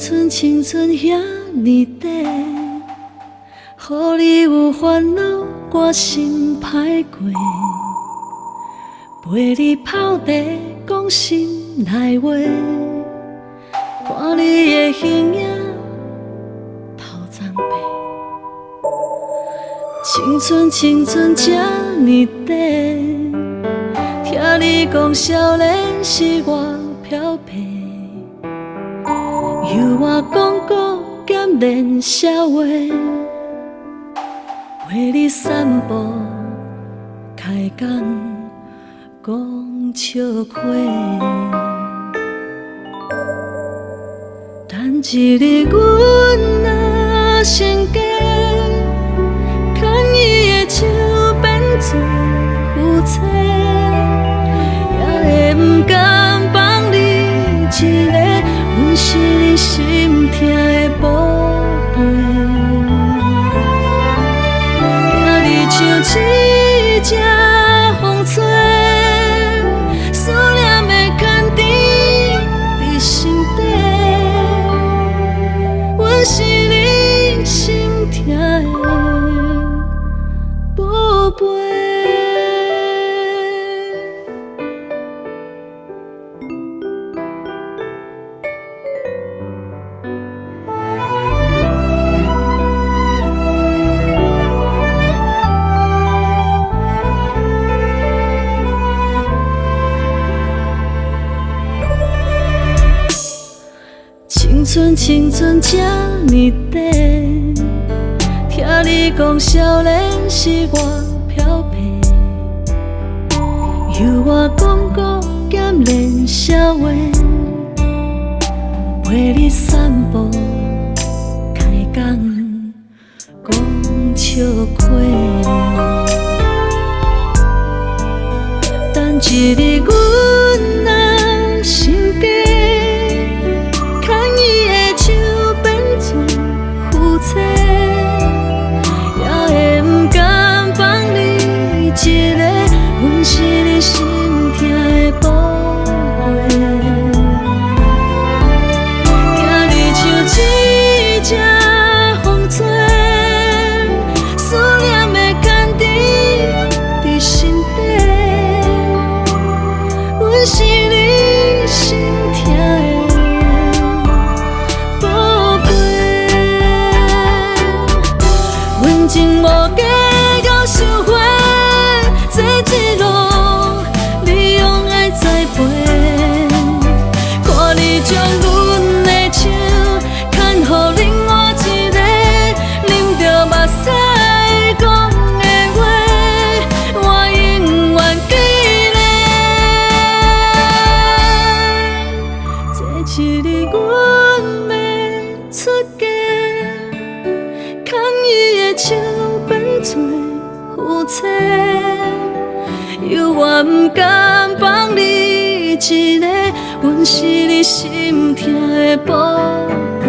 青春遐尼短，予你有烦恼，我心歹过。陪你泡茶，讲心内话，看你的形影头鬃白。青春这尼短，听你讲少年是我漂泊。犹我讲古咸练笑话，陪你散步开讲讲笑话。等一日阮若成家，牵伊的手变做夫妻，也会不甘放你一个。阮是你心疼的宝贝，今日像一只风吹，思念的牵甜在心底。阮是你心疼的宝贝。青春这尼短，听你讲少年是我漂泊，犹我讲古咸练笑话，陪你散步开讲讲笑话。等一日阮若成家，也会不甘放你一个，阮是你心疼的宝贝。今日像一只风吹，思念的牵甜在心底。阮是你心疼的情无价到收回，这一路你用爱栽培，看你将阮的手牵予另外一个，啉着目屎讲的话，我永远记得。这一日阮要出家，牵伊的手变做夫妻，犹我不甘放你一个，阮是你心疼的宝贝。